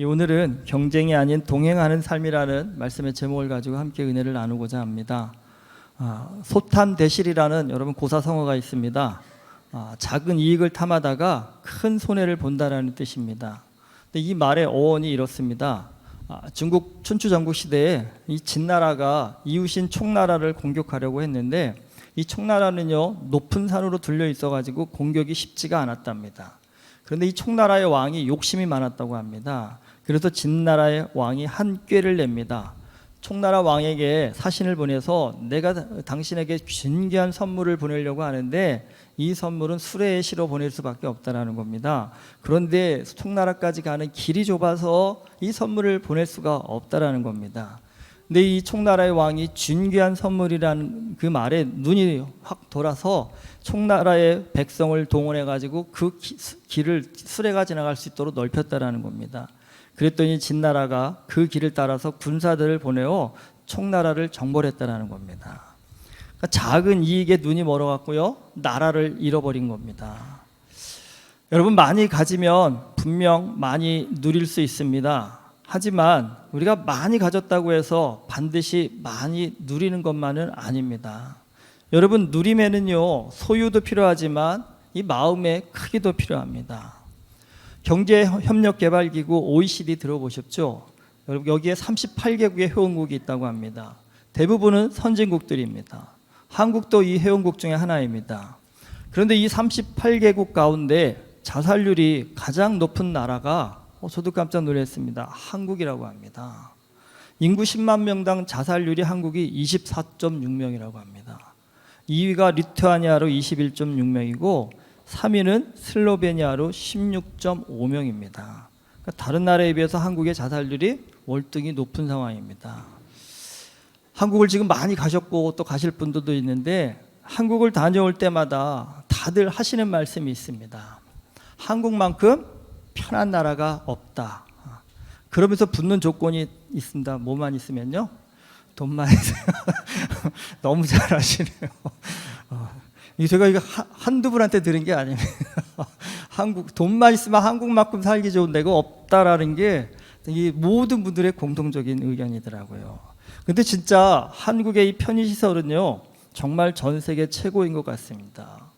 오늘은 경쟁이 아닌 동행하는 삶이라는 말씀의 제목을 가지고 함께 은혜를 나누고자 합니다. 소탐대실이라는 여러분 고사성어가 있습니다. 작은 이익을 탐하다가 큰 손해를 본다라는 뜻입니다. 근데 이 말의 어원이 이렇습니다. 중국 춘추전국 시대에 이 진나라가 이웃인 총나라를 공격하려고 했는데 이 총나라는요 높은 산으로 둘려 있어가지고 공격이 쉽지가 않았답니다. 그런데 이 총나라의 왕이 욕심이 많았다고 합니다. 그래서 진나라의 왕이 한 꾀를 냅니다. 총나라 왕에게 사신을 보내서 내가 당신에게 진귀한 선물을 보내려고 하는데 이 선물은 수레에 실어 보낼 수밖에 없다라는 겁니다. 그런데 총나라까지 가는 길이 좁아서 이 선물을 보낼 수가 없다라는 겁니다. 근데 이 총나라의 왕이 진귀한 선물이라는 그 말에 눈이 확 돌아서 총나라의 백성을 동원해 가지고 그 길을 수레가 지나갈 수 있도록 넓혔다라는 겁니다. 그랬더니 진나라가 그 길을 따라서 군사들을 보내어 총나라를 정벌했다라는 겁니다. 그러니까 작은 이익에 눈이 멀어갔고요, 나라를 잃어버린 겁니다. 여러분, 많이 가지면 분명 많이 누릴 수 있습니다. 하지만 우리가 많이 가졌다고 해서 반드시 많이 누리는 것만은 아닙니다. 여러분, 누림에는요 소유도 필요하지만 이 마음의 크기도 필요합니다. 경제협력개발기구 OECD 들어보셨죠? 여러분, 여기에 38개국의 회원국이 있다고 합니다. 대부분은 선진국들입니다. 한국도 이 회원국 중에 하나입니다. 그런데 이 38개국 가운데 자살률이 가장 높은 나라가 저도 깜짝 놀랐습니다. 한국이라고 합니다. 인구 10만 명당 자살률이 한국이 24.6명이라고 합니다. 2위가 리투아니아로 21.6명이고 3위는 슬로베니아로 16.5명입니다. 그러니까 다른 나라에 비해서 한국의 자살률이 월등히 높은 상황입니다. 한국을 지금 많이 가셨고 또 가실 분들도 있는데 한국을 다녀올 때마다 다들 하시는 말씀이 있습니다. 한국만큼 편한 나라가 없다. 그러면서 붙는 조건이 있습니다. 뭐만 있으면요? 돈만 있어요. 너무 잘하시네요. 제가 이거 한두 분한테 들은 게 아닙니다. 한국 돈만 있으면 한국만큼 살기 좋은 데가 없다라는 게 이 모든 분들의 공통적인 의견이더라고요. 근데 진짜 한국의 이 편의시설은요 정말 전 세계 최고인 것 같습니다.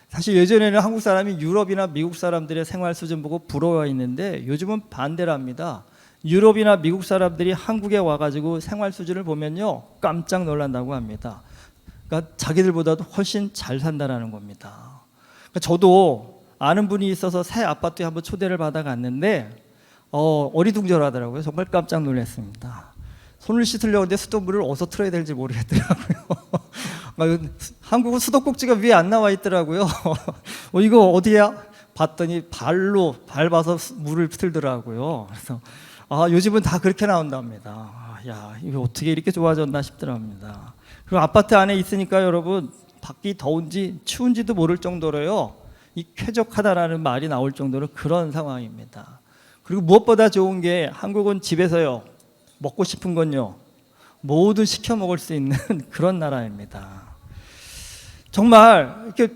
사실 예전에는 한국 사람이 유럽이나 미국 사람들의 생활 수준 보고 부러워했는데 요즘은 반대랍니다. 유럽이나 미국 사람들이 한국에 와가지고 생활 수준을 보면요 깜짝 놀란다고 합니다. 그러니까 자기들보다도 훨씬 잘 산다라는 겁니다. 그러니까 저도 아는 분이 있어서 새 아파트에 한번 초대를 받아 갔는데 어리둥절하더라고요. 정말 깜짝 놀랐습니다. 손을 씻으려고 하는데 수돗물을 어디서 틀어야 될지 모르겠더라고요. 한국은 수도꼭지가 위에 안 나와 있더라고요. 이거 어디야? 봤더니 발로 밟아서 물을 틀더라고요. 그래서 요즘은 다 그렇게 나온답니다. 야, 이거 어떻게 이렇게 좋아졌나 싶더랍니다. 그리고 아파트 안에 있으니까 여러분 밖이 더운지 추운지도 모를 정도로요 이 쾌적하다라는 말이 나올 정도로 그런 상황입니다. 그리고 무엇보다 좋은 게 한국은 집에서요 먹고 싶은 건요 모두 시켜 먹을 수 있는 그런 나라입니다. 정말 이렇게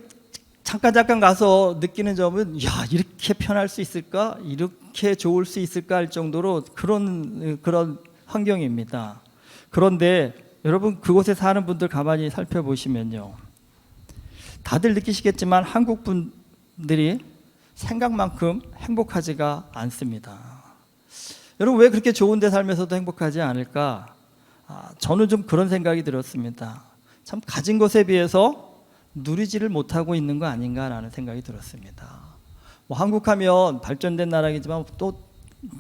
잠깐 가서 느끼는 점은 야, 이렇게 편할 수 있을까? 이렇게 좋을 수 있을까? 할 정도로 그런 환경입니다. 그런데 여러분 그곳에 사는 분들 가만히 살펴보시면요 다들 느끼시겠지만 한국 분들이 생각만큼 행복하지가 않습니다. 여러분 왜 그렇게 좋은 데 살면서도 행복하지 않을까? 저는 좀 그런 생각이 들었습니다. 참 가진 것에 비해서 누리지를 못하고 있는 거 아닌가라는 생각이 들었습니다. 한국 하면 발전된 나라이지만 또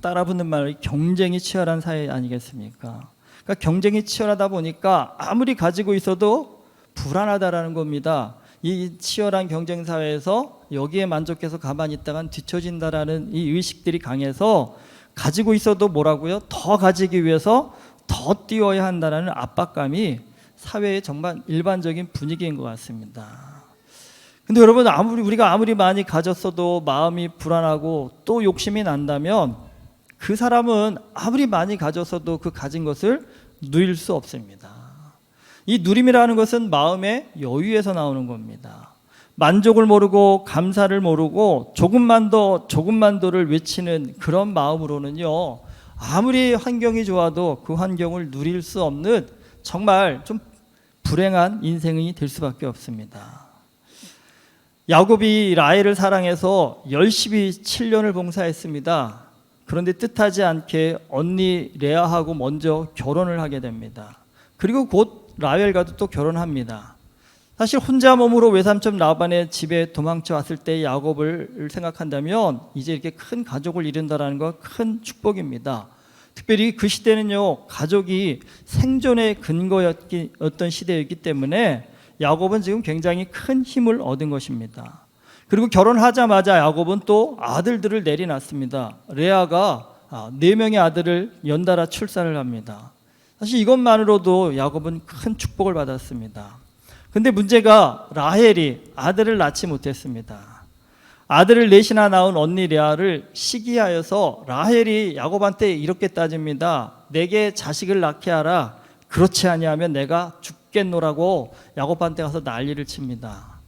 따라붙는 말이 경쟁이 치열한 사회 아니겠습니까? 그러니까 경쟁이 치열하다 보니까 아무리 가지고 있어도 불안하다라는 겁니다. 이 치열한 경쟁 사회에서 여기에 만족해서 가만히 있다간 뒤처진다라는 이 의식들이 강해서 가지고 있어도 뭐라고요? 더 가지기 위해서 더 뛰어야 한다라는 압박감이 사회의 정말 일반적인 분위기인 것 같습니다. 근데 여러분 우리가 아무리 많이 가졌어도 마음이 불안하고 또 욕심이 난다면 그 사람은 아무리 많이 가졌어도 그 가진 것을 누릴 수 없습니다. 이 누림이라는 것은 마음의 여유에서 나오는 겁니다. 만족을 모르고 감사를 모르고 조금만 더를 외치는 그런 마음으로는요, 아무리 환경이 좋아도 그 환경을 누릴 수 없는 정말 좀 불행한 인생이 될 수밖에 없습니다. 야곱이 라헬을 사랑해서 열심히 7년을 봉사했습니다. 그런데 뜻하지 않게 언니 레아하고 먼저 결혼을 하게 됩니다. 그리고 곧 라헬과도 또 결혼합니다. 사실 혼자 몸으로 외삼촌 라반의 집에 도망쳐 왔을 때 야곱을 생각한다면 이제 이렇게 큰 가족을 이룬다는 건 큰 축복입니다. 특별히 그 시대는요, 가족이 생존의 근거였던 시대였기 때문에 야곱은 지금 굉장히 큰 힘을 얻은 것입니다. 그리고 결혼하자마자 야곱은 또 아들들을 내려놨습니다. 레아가 4명의 아들을 연달아 출산을 합니다. 사실 이것만으로도 야곱은 큰 축복을 받았습니다. 근데 문제가 라헬이 아들을 낳지 못했습니다. 아들을 넷이나 낳은 언니 레아를 시기하여서 라헬이 야곱한테 이렇게 따집니다. 내게 자식을 낳게 하라. 그렇지 아니하면 내가 죽겠노라고 야곱한테 가서 난리를 칩니다.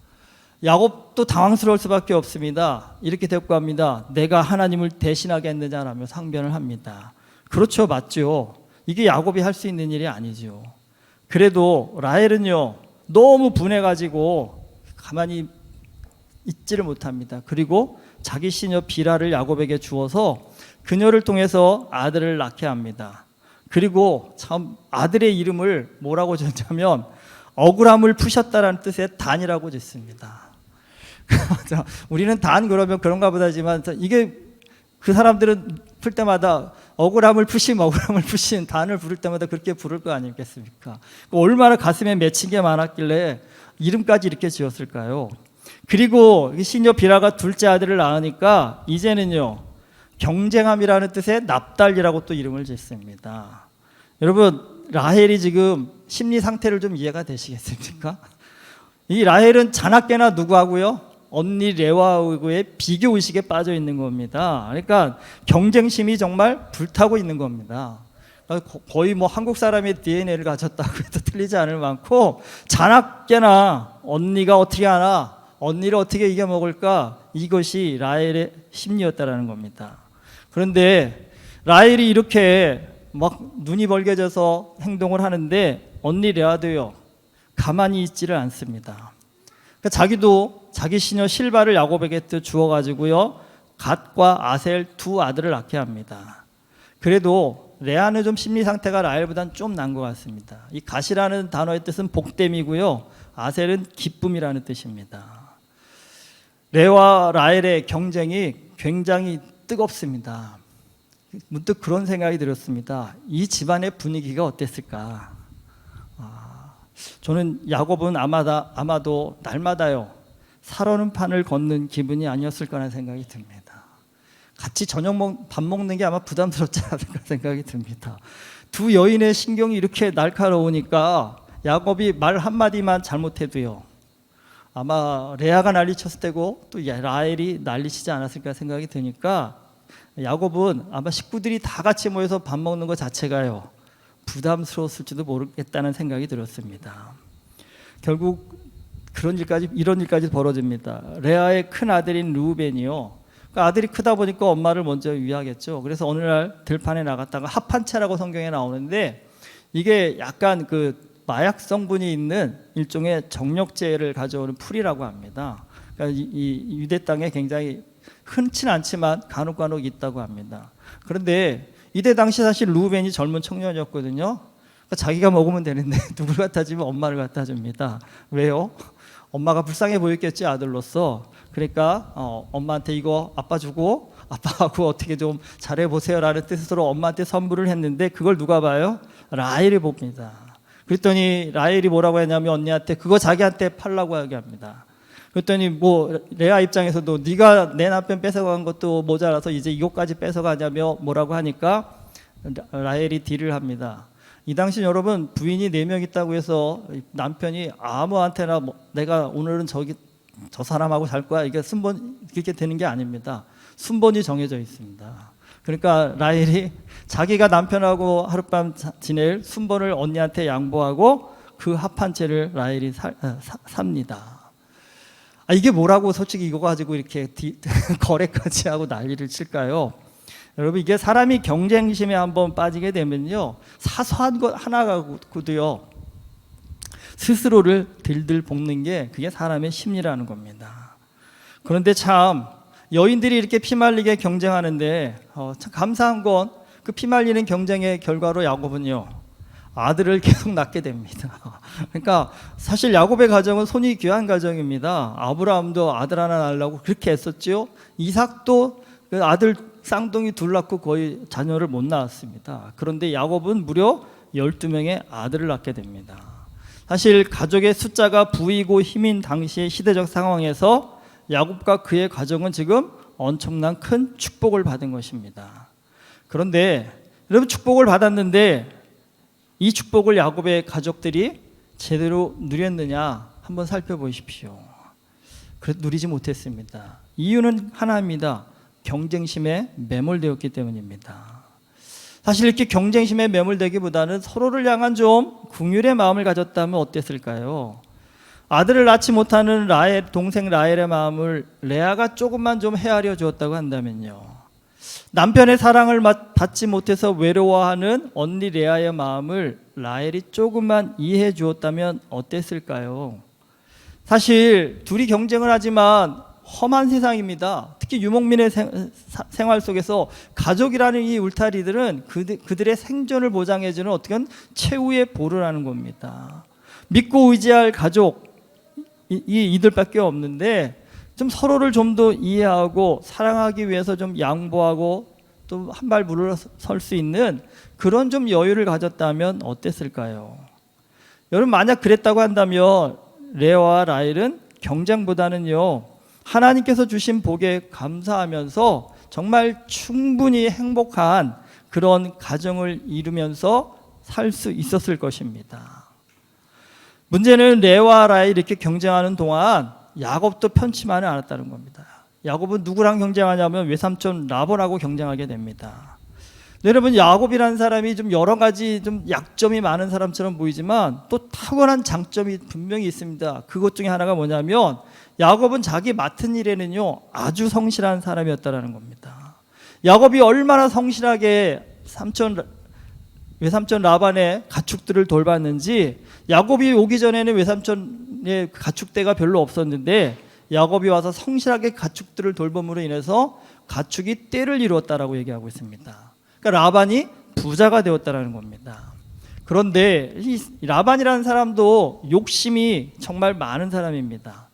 야곱도 당황스러울 수밖에 없습니다. 이렇게 대꾸합니다. 내가 하나님을 대신하겠느냐라며 상변을 합니다. 그렇죠, 맞죠. 이게 야곱이 할 수 있는 일이 아니죠. 그래도 라헬은요, 너무 분해가지고 가만히 있지를 못합니다. 그리고 자기 시녀 비라를 야곱에게 주어서 그녀를 통해서 아들을 낳게 합니다. 그리고 참 아들의 이름을 뭐라고 짓냐면 억울함을 푸셨다라는 뜻의 단이라고 짓습니다. 우리는 단 그러면 그런가 보다지만 이게 그 사람들은 풀 때마다 억울함을 푸신 단을 부를 때마다 그렇게 부를 거 아니겠습니까? 얼마나 가슴에 맺힌 게 많았길래 이름까지 이렇게 지었을까요? 그리고 시녀 비라가 둘째 아들을 낳으니까 이제는요, 경쟁함이라는 뜻의 납달이라고 또 이름을 짓습니다. 여러분, 라헬이 지금 심리 상태를 좀 이해가 되시겠습니까? 이 라헬은 자나깨나 누구하고요? 언니 레아하고의 비교 의식에 빠져 있는 겁니다. 그러니까 경쟁심이 정말 불타고 있는 겁니다. 거의 뭐 한국 사람의 DNA를 가졌다고 해도 틀리지 않을 만큼 자나깨나 언니가 어떻게 하나, 언니를 어떻게 이겨먹을까, 이것이 라헬의 심리였다라는 겁니다. 그런데 라헬이 이렇게 막 눈이 벌개져서 행동을 하는데 언니 레아도요, 가만히 있지를 않습니다. 그러니까 자기도 자기 시녀 실바를 야곱에게 주어가지고요, 갓과 아셀 두 아들을 낳게 합니다. 그래도 레아는 좀 심리 상태가 라헬보다는 좀 난 것 같습니다. 이 갓이라는 단어의 뜻은 복됨이고요, 아셀은 기쁨이라는 뜻입니다. 레아와 라헬의 경쟁이 굉장히 뜨겁습니다. 문득 그런 생각이 들었습니다. 이 집안의 분위기가 어땠을까? 저는 야곱은 아마도 날마다요, 살얼음 판을 걷는 기분이 아니었을 거라는 생각이 듭니다. 같이 밥 먹는 게 아마 부담스럽지 않을까 생각이 듭니다. 두 여인의 신경이 이렇게 날카로우니까 야곱이 말 한마디만 잘못해도요, 아마 레아가 난리쳤을 때고 또 라헬이 난리치지 않았을까 생각이 드니까 야곱은 아마 식구들이 다 같이 모여서 밥 먹는 것 자체가요, 부담스러웠을지도 모르겠다는 생각이 들었습니다. 결국 이런 일까지 벌어집니다. 레아의 큰 아들인 르우벤이요, 그러니까 아들이 크다 보니까 엄마를 먼저 위하겠죠. 그래서 어느 날 들판에 나갔다가 합한채라고 성경에 나오는데 이게 약간 그 마약 성분이 있는 일종의 정력제를 가져오는 풀이라고 합니다. 그러니까 이 유대 땅에 굉장히 흔치는 않지만 간혹 있다고 합니다. 그런데 이때 당시 사실 루벤이 젊은 청년이었거든요. 그러니까 자기가 먹으면 되는데 누굴 갖다 주면 엄마를 갖다 줍니다. 왜요? 엄마가 불쌍해 보였겠지, 아들로서. 그러니까 엄마한테 이거 아빠 주고 아빠하고 어떻게 좀 잘해보세요라는 뜻으로 엄마한테 선물을 했는데 그걸 누가 봐요? 라헬이 봅니다. 그랬더니 라헬이 뭐라고 했냐면 언니한테 그거 자기한테 팔라고 하게 합니다. 그랬더니 뭐 레아 입장에서도 네가 내 남편 뺏어간 것도 모자라서 이제 이것까지 뺏어가냐며 뭐라고 하니까 라헬이 딜을 합니다. 이 당시 여러분, 부인이 4명 있다고 해서 남편이 아무한테나 내가 오늘은 저 사람하고 살 거야, 이게 순번 이렇게 되는 게 아닙니다. 순번이 정해져 있습니다. 그러니까 라헬이 자기가 남편하고 하룻밤 지낼 순번을 언니한테 양보하고 그 합한 채를 라헬이 삽니다. 이게 뭐라고 솔직히 이거 가지고 이렇게 거래까지 하고 난리를 칠까요? 여러분, 이게 사람이 경쟁심에 한번 빠지게 되면요, 사소한 것 하나가도요 스스로를 들들 볶는 게 그게 사람의 심리라는 겁니다. 그런데 참 여인들이 이렇게 피말리게 경쟁하는데 참 감사한 건 그 피말리는 경쟁의 결과로 야곱은요 아들을 계속 낳게 됩니다. 그러니까 사실 야곱의 가정은 손이 귀한 가정입니다. 아브라함도 아들 하나 낳으려고 그렇게 했었죠. 이삭도 그 아들 쌍둥이 둘 낳고 거의 자녀를 못 낳았습니다. 그런데 야곱은 무려 12명의 아들을 낳게 됩니다. 사실 가족의 숫자가 부이고 힘인 당시의 시대적 상황에서 야곱과 그의 가정은 지금 엄청난 큰 축복을 받은 것입니다. 그런데 여러분, 축복을 받았는데 이 축복을 야곱의 가족들이 제대로 누렸느냐 한번 살펴보십시오. 누리지 못했습니다. 이유는 하나입니다. 경쟁심에 매몰되었기 때문입니다. 사실 이렇게 경쟁심에 매몰되기보다는 서로를 향한 좀 긍휼의 마음을 가졌다면 어땠을까요? 아들을 낳지 못하는 동생 라헬의 마음을 레아가 조금만 좀 헤아려 주었다고 한다면요, 남편의 사랑을 받지 못해서 외로워하는 언니 레아의 마음을 라헬이 조금만 이해해 주었다면 어땠을까요? 사실 둘이 경쟁을 하지만 험한 세상입니다. 특히 유목민의 생활 속에서 가족이라는 이 울타리들은 그들의 생존을 보장해주는 어떻게 최후의 보루라는 겁니다. 믿고 의지할 가족 이들밖에 없는데 좀 서로를 좀 더 이해하고 사랑하기 위해서 좀 양보하고 또 한 발 물러설 수 있는 그런 좀 여유를 가졌다면 어땠을까요? 여러분, 만약 그랬다고 한다면 레아와 라헬은 경쟁보다는요 하나님께서 주신 복에 감사하면서 정말 충분히 행복한 그런 가정을 이루면서 살 수 있었을 것입니다. 문제는 레아와 라헬이 이렇게 경쟁하는 동안 야곱도 편치만은 않았다는 겁니다. 야곱은 누구랑 경쟁하냐면 외삼촌 라반하고 경쟁하게 됩니다. 여러분, 야곱이라는 사람이 좀 여러 가지 좀 약점이 많은 사람처럼 보이지만 또 탁월한 장점이 분명히 있습니다. 그것 중에 하나가 뭐냐면 야곱은 자기 맡은 일에는요 아주 성실한 사람이었다라는 겁니다. 야곱이 얼마나 성실하게 외삼촌 라반의 가축들을 돌봤는지, 야곱이 오기 전에는 외삼촌의 가축대가 별로 없었는데 야곱이 와서 성실하게 가축들을 돌봄으로 인해서 가축이 떼를 이루었다라고 얘기하고 있습니다. 그러니까 라반이 부자가 되었다라는 겁니다. 그런데 이 라반이라는 사람도 욕심이 정말 많은 사람입니다.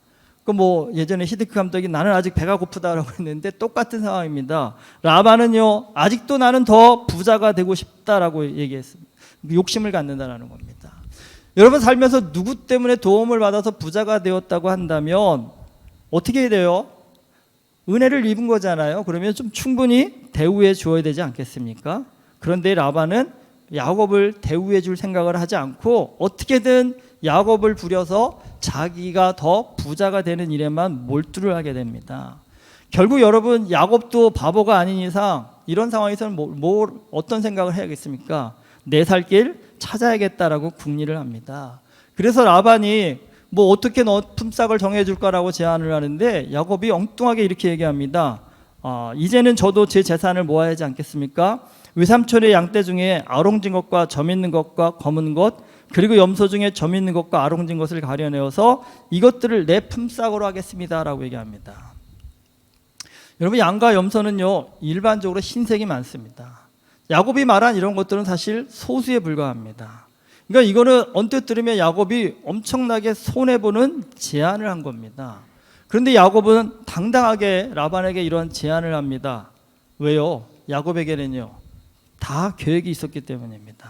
예전에 히드크 감독이 나는 아직 배가 고프다라고 했는데 똑같은 상황입니다. 라반은요 아직도 나는 더 부자가 되고 싶다라고 얘기했습니다. 욕심을 갖는다라는 겁니다. 여러분, 살면서 누구 때문에 도움을 받아서 부자가 되었다고 한다면 어떻게 돼요? 은혜를 입은 거잖아요. 그러면 좀 충분히 대우해 주어야 되지 않겠습니까? 그런데 라반은 야곱을 대우해 줄 생각을 하지 않고 어떻게든 야곱을 부려서 자기가 더 부자가 되는 일에만 몰두를 하게 됩니다. 결국 여러분, 야곱도 바보가 아닌 이상 이런 상황에서는 어떤 생각을 해야겠습니까? 내 살 길 찾아야겠다라고 궁리를 합니다. 그래서 라반이 어떻게 너 품삯을 정해줄까라고 제안을 하는데 야곱이 엉뚱하게 이렇게 얘기합니다. 이제는 저도 제 재산을 모아야 하지 않겠습니까? 외삼촌의 양떼 중에 아롱진 것과 점 있는 것과 검은 것, 그리고 염소 중에 점 있는 것과 아롱진 것을 가려내어서 이것들을 내 품삯으로 하겠습니다라고 얘기합니다. 여러분, 양과 염소는요 일반적으로 흰색이 많습니다. 야곱이 말한 이런 것들은 사실 소수에 불과합니다. 그러니까 이거는 언뜻 들으면 야곱이 엄청나게 손해보는 제안을 한 겁니다. 그런데 야곱은 당당하게 라반에게 이런 제안을 합니다. 왜요? 야곱에게는요 다 계획이 있었기 때문입니다.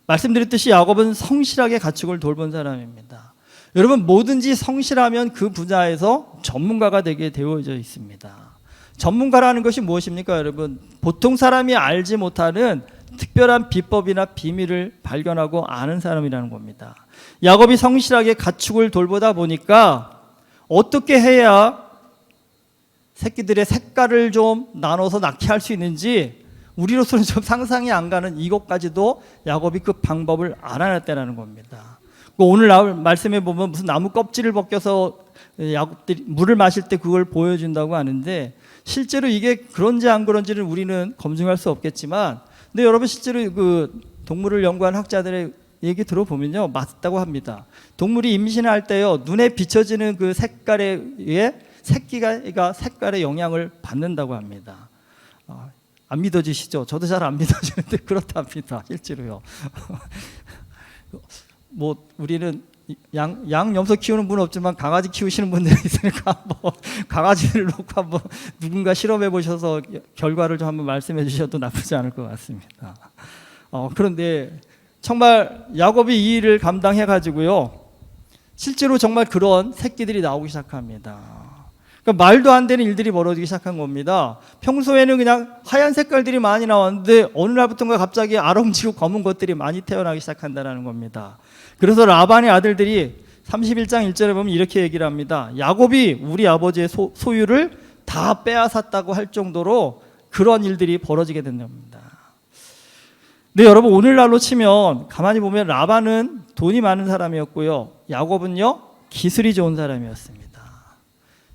말씀드렸듯이 야곱은 성실하게 가축을 돌본 사람입니다. 여러분, 뭐든지 성실하면 그 분야에서 전문가가 되게 되어져 있습니다. 전문가라는 것이 무엇입니까, 여러분? 보통 사람이 알지 못하는 특별한 비법이나 비밀을 발견하고 아는 사람이라는 겁니다. 야곱이 성실하게 가축을 돌보다 보니까 어떻게 해야 새끼들의 색깔을 좀 나눠서 낳게 할 수 있는지 우리로서는 좀 상상이 안 가는 이것까지도 야곱이 그 방법을 알아냈다는 겁니다. 오늘 말씀에 보면 무슨 나무 껍질을 벗겨서 야곱들이 물을 마실 때 그걸 보여준다고 하는데 실제로 이게 그런지 안 그런지는 우리는 검증할 수 없겠지만, 근데 여러분 실제로 그 동물을 연구한 학자들의 얘기 들어보면요, 맞다고 합니다. 동물이 임신할 때요, 눈에 비춰지는 그 색깔에 의해 새끼가 색깔의 영향을 받는다고 합니다. 안 믿어지시죠? 저도 잘 안 믿어지는데 그렇답니다. 실제로요. 뭐 우리는 양 염소 키우는 분은 없지만 강아지 키우시는 분들이 있으니까 한번 강아지를 놓고 한번 누군가 실험해 보셔서 결과를 좀 한번 말씀해 주셔도 나쁘지 않을 것 같습니다. 그런데 정말 야곱이 이 일을 감당해 가지고요, 실제로 정말 그런 새끼들이 나오기 시작합니다. 그러니까 말도 안 되는 일들이 벌어지기 시작한 겁니다. 평소에는 그냥 하얀 색깔들이 많이 나왔는데 어느 날부터인가 갑자기 아름지고 검은 것들이 많이 태어나기 시작한다는 겁니다. 그래서 라반의 아들들이 31장 1절에 보면 이렇게 얘기를 합니다. 야곱이 우리 아버지의 소유를 다 빼앗았다고 할 정도로 그런 일들이 벌어지게 된 겁니다. 네, 여러분 오늘날로 치면 가만히 보면 라반은 돈이 많은 사람이었고요, 야곱은요 기술이 좋은 사람이었습니다.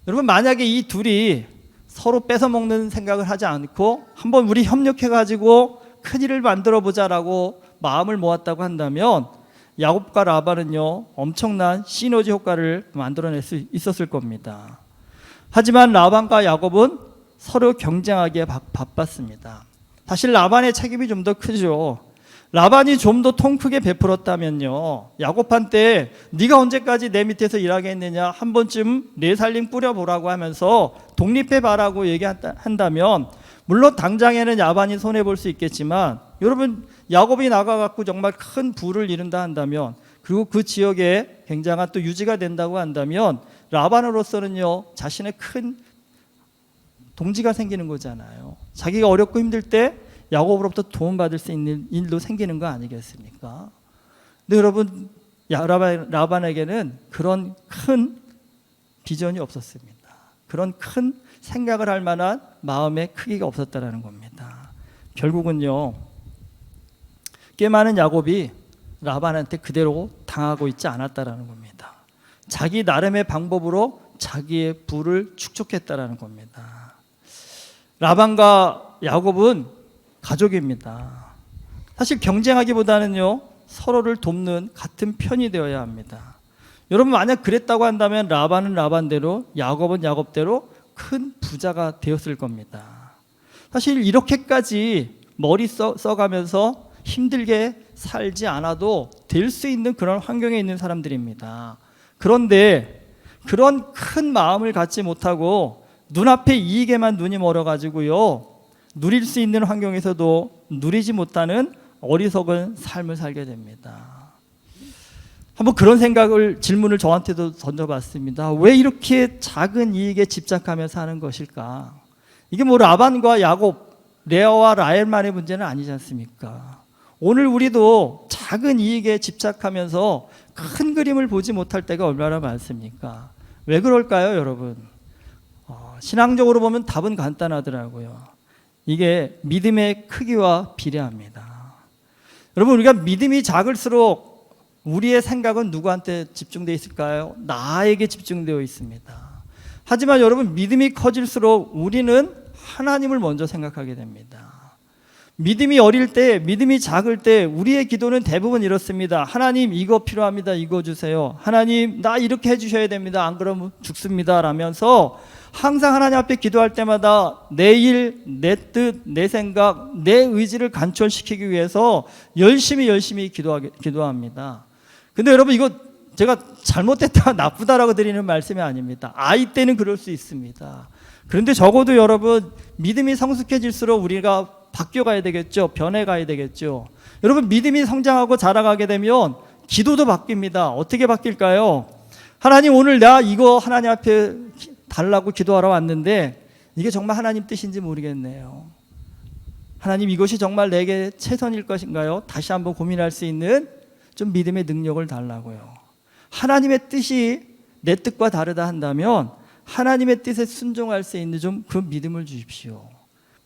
여러분 만약에 이 둘이 서로 뺏어 먹는 생각을 하지 않고 한번 우리 협력해 가지고 큰일을 만들어 보자라고 마음을 모았다고 한다면 야곱과 라반은요 엄청난 시너지 효과를 만들어낼 수 있었을 겁니다. 하지만 라반과 야곱은 서로 경쟁하기에 바빴습니다. 사실 라반의 책임이 좀 더 크죠. 라반이 좀 더 통 크게 베풀었다면요, 야곱한테 네가 언제까지 내 밑에서 일하겠느냐, 한 번쯤 내 살림 뿌려보라고 하면서 독립해봐라고 얘기한다면 물론 당장에는 라반이 손해볼 수 있겠지만, 여러분 야곱이 나가갖고 정말 큰 부를 이룬다 한다면, 그리고 그 지역에 굉장한 또 유지가 된다고 한다면 라반으로서는요 자신의 큰 동지가 생기는 거잖아요. 자기가 어렵고 힘들 때 야곱으로부터 도움받을 수 있는 일도 생기는 거 아니겠습니까? 근데 여러분 라반에게는 그런 큰 비전이 없었습니다. 그런 큰 생각을 할 만한 마음의 크기가 없었다라는 겁니다. 결국은요 꽤 많은 야곱이 라반한테 그대로 당하고 있지 않았다라는 겁니다. 자기 나름의 방법으로 자기의 부를 축적했다라는 겁니다. 라반과 야곱은 가족입니다. 사실 경쟁하기보다는요 서로를 돕는 같은 편이 되어야 합니다. 여러분 만약 그랬다고 한다면 라반은 라반대로, 야곱은 야곱대로 큰 부자가 되었을 겁니다. 사실 이렇게까지 머리 써가면서 힘들게 살지 않아도 될 수 있는 그런 환경에 있는 사람들입니다. 그런데 그런 큰 마음을 갖지 못하고 눈앞의 이익에만 눈이 멀어가지고요 누릴 수 있는 환경에서도 누리지 못하는 어리석은 삶을 살게 됩니다. 한번 그런 질문을 저한테도 던져봤습니다. 왜 이렇게 작은 이익에 집착하며 사는 것일까? 이게 뭐 라반과 야곱, 레아와 라헬만의 문제는 아니지 않습니까? 오늘 우리도 작은 이익에 집착하면서 큰 그림을 보지 못할 때가 얼마나 많습니까? 왜 그럴까요, 여러분? 신앙적으로 보면 답은 간단하더라고요. 이게 믿음의 크기와 비례합니다. 여러분 우리가 믿음이 작을수록 우리의 생각은 누구한테 집중되어 있을까요? 나에게 집중되어 있습니다. 하지만 여러분 믿음이 커질수록 우리는 하나님을 먼저 생각하게 됩니다. 믿음이 어릴 때, 믿음이 작을 때 우리의 기도는 대부분 이렇습니다. 하나님 이거 필요합니다. 이거 주세요. 하나님 나 이렇게 해주셔야 됩니다. 안 그러면 죽습니다. 라면서 항상 하나님 앞에 기도할 때마다 내 일, 내 뜻, 내 생각, 내 의지를 간철시키기 위해서 열심히 기도합니다. 근데 여러분 이거 제가 잘못됐다 나쁘다라고 드리는 말씀이 아닙니다. 아이 때는 그럴 수 있습니다. 그런데 적어도 여러분 믿음이 성숙해질수록 우리가 바뀌어가야 되겠죠. 변해가야 되겠죠. 여러분 믿음이 성장하고 자라가게 되면 기도도 바뀝니다. 어떻게 바뀔까요? 하나님 오늘 나 이거 하나님 앞에 달라고 기도하러 왔는데 이게 정말 하나님 뜻인지 모르겠네요. 하나님 이것이 정말 내게 최선일 것인가요? 다시 한번 고민할 수 있는 좀 믿음의 능력을 달라고요. 하나님의 뜻이 내 뜻과 다르다 한다면 하나님의 뜻에 순종할 수 있는 좀 그 믿음을 주십시오.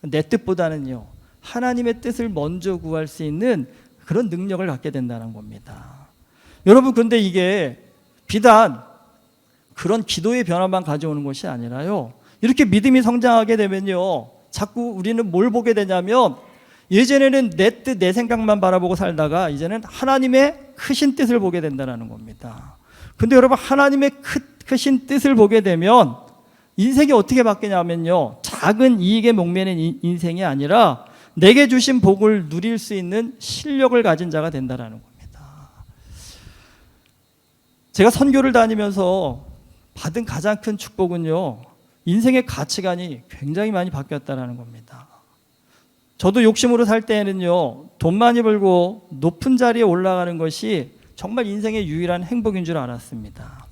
내 뜻보다는요 하나님의 뜻을 먼저 구할 수 있는 그런 능력을 갖게 된다는 겁니다. 여러분 근데 이게 비단 그런 기도의 변화만 가져오는 것이 아니라요. 이렇게 믿음이 성장하게 되면요. 자꾸 우리는 뭘 보게 되냐면 예전에는 내 뜻, 내 생각만 바라보고 살다가 이제는 하나님의 크신 뜻을 보게 된다는 겁니다. 근데 여러분 하나님의 크신 뜻을 보게 되면 인생이 어떻게 바뀌냐면요. 작은 이익에 목매는 인생이 아니라 내게 주신 복을 누릴 수 있는 실력을 가진 자가 된다는 겁니다. 제가 선교를 다니면서 받은 가장 큰 축복은요. 인생의 가치관이 굉장히 많이 바뀌었다는 겁니다. 저도 욕심으로 살 때에는요. 돈 많이 벌고 높은 자리에 올라가는 것이 정말 인생의 유일한 행복인 줄 알았습니다.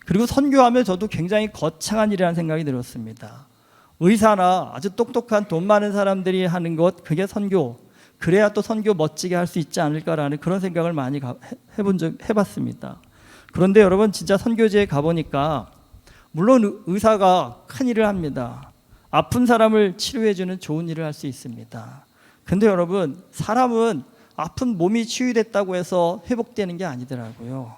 그리고 선교하며 저도 굉장히 거창한 일이라는 생각이 들었습니다. 의사나 아주 똑똑한 돈 많은 사람들이 하는 것, 그게 선교. 그래야 또 선교 멋지게 할 수 있지 않을까라는 그런 생각을 많이 해봤습니다. 그런데 여러분 진짜 선교지에 가보니까 물론 의사가 큰 일을 합니다. 아픈 사람을 치료해주는 좋은 일을 할 수 있습니다. 근데 여러분 사람은 아픈 몸이 치유됐다고 해서 회복되는 게 아니더라고요.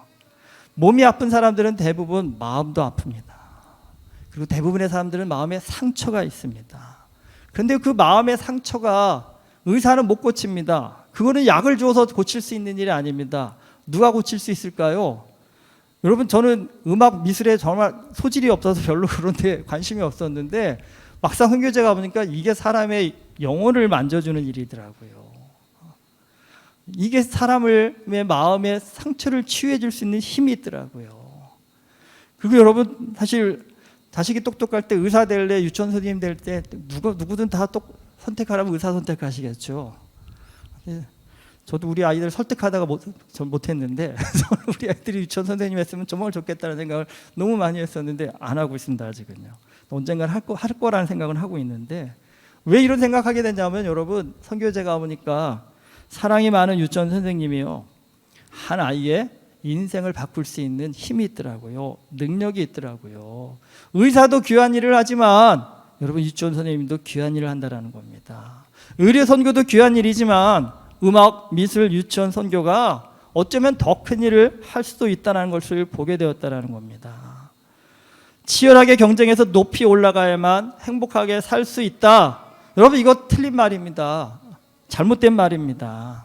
몸이 아픈 사람들은 대부분 마음도 아픕니다. 그리고 대부분의 사람들은 마음에 상처가 있습니다. 그런데 그 마음의 상처가 의사는 못 고칩니다. 그거는 약을 주어서 고칠 수 있는 일이 아닙니다. 누가 고칠 수 있을까요? 여러분 저는 음악 미술에 정말 소질이 없어서 별로 그런 데 관심이 없었는데 막상 선교제 가보니까 이게 사람의 영혼을 만져주는 일이더라고요. 이게 사람의 마음의 상처를 치유해 줄 수 있는 힘이 있더라고요. 그리고 여러분 사실 자식이 똑똑할 때 의사 될래 유치원 선생님 될 때 누구든 다 선택하라면 의사 선택하시겠죠. 저도 우리 아이들 설득하다가 못했는데 우리 아이들이 유치원 선생님 했으면 정말 좋겠다는 생각을 너무 많이 했었는데 안 하고 있습니다. 아직은요. 언젠간 할 거라는 생각은 하고 있는데 왜 이런 생각하게 됐냐면 여러분 선교제 가보니까 사랑이 많은 유치원 선생님이요. 한 아이의 인생을 바꿀 수 있는 힘이 있더라고요. 능력이 있더라고요. 의사도 귀한 일을 하지만 여러분 유치원 선생님도 귀한 일을 한다는 겁니다. 의료 선교도 귀한 일이지만 음악, 미술, 유치원 선교가 어쩌면 더 큰 일을 할 수도 있다는 것을 보게 되었다는 겁니다. 치열하게 경쟁해서 높이 올라가야만 행복하게 살 수 있다. 여러분 이거 틀린 말입니다. 잘못된 말입니다.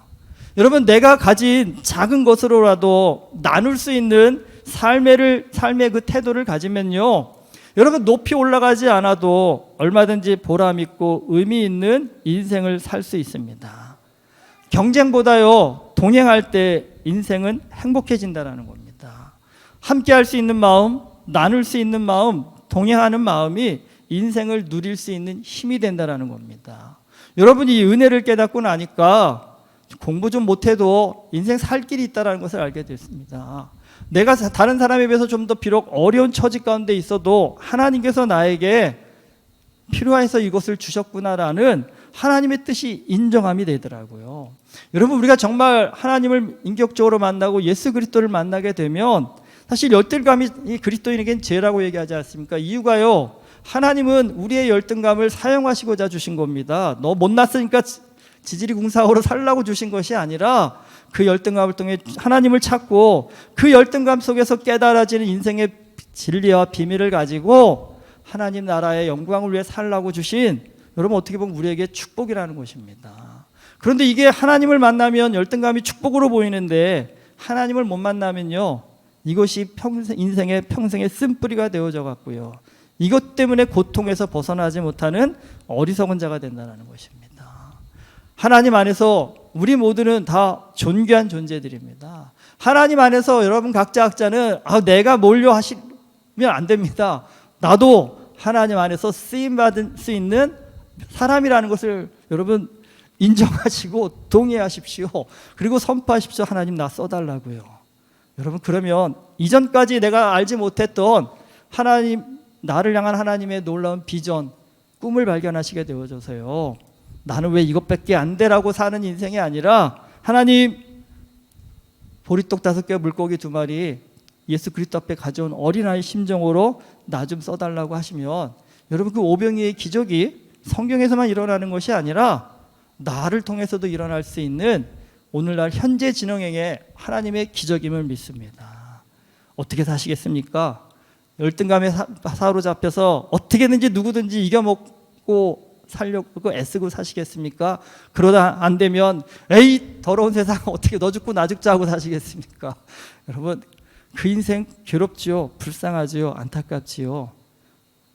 여러분 내가 가진 작은 것으로라도 나눌 수 있는 삶의 그 태도를 가지면요. 여러분 높이 올라가지 않아도 얼마든지 보람 있고 의미 있는 인생을 살 수 있습니다. 경쟁보다요. 동행할 때 인생은 행복해진다는 겁니다. 함께 할 수 있는 마음, 나눌 수 있는 마음, 동행하는 마음이 인생을 누릴 수 있는 힘이 된다는 겁니다. 여러분이 이 은혜를 깨닫고 나니까 공부 좀 못해도 인생 살 길이 있다는 것을 알게 됐습니다. 내가 다른 사람에 비해서 좀 더 비록 어려운 처지 가운데 있어도 하나님께서 나에게 필요해서 이것을 주셨구나라는 하나님의 뜻이 인정함이 되더라고요. 여러분 우리가 정말 하나님을 인격적으로 만나고 예수 그리스도를 만나게 되면 사실 열등감이 이 그리스도인에겐 죄라고 얘기하지 않습니까? 이유가요. 하나님은 우리의 열등감을 사용하시고자 주신 겁니다. 너 못났으니까 지지리 궁사하고 살라고 주신 것이 아니라 그 열등감을 통해 하나님을 찾고 그 열등감 속에서 깨달아지는 인생의 진리와 비밀을 가지고 하나님 나라의 영광을 위해 살라고 주신 여러분 어떻게 보면 우리에게 축복이라는 것입니다. 그런데 이게 하나님을 만나면 열등감이 축복으로 보이는데 하나님을 못 만나면요. 이것이 인생의 평생의 쓴뿌리가 되어져 갔고요. 이것 때문에 고통에서 벗어나지 못하는 어리석은 자가 된다는 것입니다. 하나님 안에서 우리 모두는 다 존귀한 존재들입니다. 하나님 안에서 여러분 각자는 내가 몰려 하시면 안 됩니다. 나도 하나님 안에서 쓰임받을 수 있는 사람이라는 것을 여러분 인정하시고 동의하십시오. 그리고 선포하십시오. 하나님 나 써달라고요. 여러분 그러면 이전까지 내가 알지 못했던 하나님 나를 향한 하나님의 놀라운 비전, 꿈을 발견하시게 되어져서요. 나는 왜 이것밖에 안 되라고 사는 인생이 아니라 하나님 보리떡 5개 물고기 2마리 예수 그리스도 앞에 가져온 어린아이 심정으로 나 좀 써달라고 하시면 여러분 그 오병이의 기적이 성경에서만 일어나는 것이 아니라 나를 통해서도 일어날 수 있는 오늘날 현재 진행형의 하나님의 기적임을 믿습니다. 어떻게 사시겠습니까? 열등감에 사로잡혀서 어떻게든지 누구든지 이겨먹고 살려고 애쓰고 사시겠습니까? 그러다 안 되면 에이 더러운 세상 어떻게 너 죽고 나 죽자 하고 사시겠습니까? 여러분 그 인생 괴롭지요, 불쌍하지요, 안타깝지요.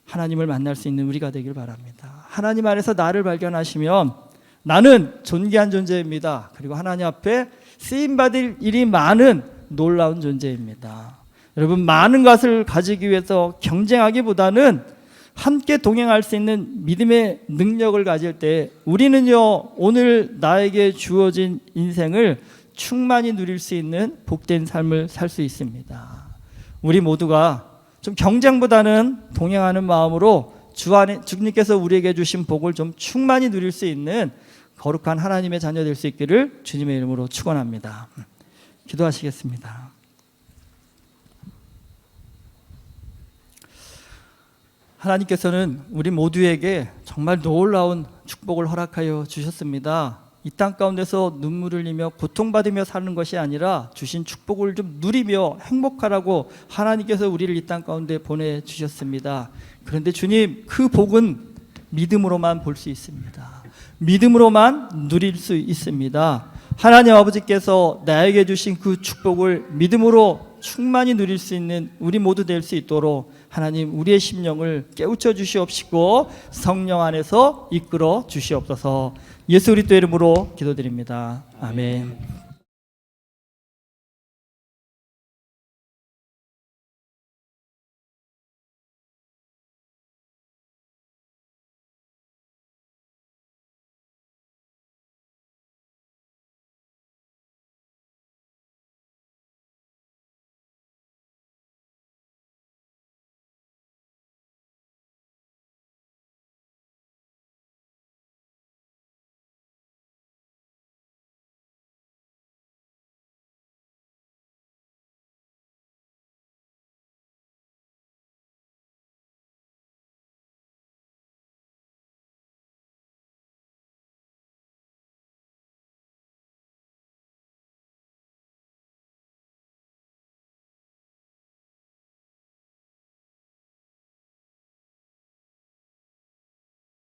하나님을 만날 수 있는 우리가 되길 바랍니다. 하나님 안에서 나를 발견하시면 나는 존귀한 존재입니다. 그리고 하나님 앞에 쓰임받을 일이 많은 놀라운 존재입니다. 여러분 많은 것을 가지기 위해서 경쟁하기보다는 함께 동행할 수 있는 믿음의 능력을 가질 때 우리는요 오늘 나에게 주어진 인생을 충만히 누릴 수 있는 복된 삶을 살 수 있습니다. 우리 모두가 좀 경쟁보다는 동행하는 마음으로 주 안에 주님께서 우리에게 주신 복을 좀 충만히 누릴 수 있는 거룩한 하나님의 자녀 될 수 있기를 주님의 이름으로 축원합니다. 기도하시겠습니다. 하나님께서는 우리 모두에게 정말 놀라운 축복을 허락하여 주셨습니다. 이 땅 가운데서 눈물을 흘리며 고통받으며 사는 것이 아니라 주신 축복을 좀 누리며 행복하라고 하나님께서 우리를 이 땅 가운데 보내주셨습니다. 그런데 주님 그 복은 믿음으로만 볼 수 있습니다. 믿음으로만 누릴 수 있습니다. 하나님 아버지께서 나에게 주신 그 축복을 믿음으로 충만히 누릴 수 있는 우리 모두 될 수 있도록 하나님 우리의 심령을 깨우쳐 주시옵시고 성령 안에서 이끌어 주시옵소서. 예수 그리스도 이름으로 기도드립니다. 아멘.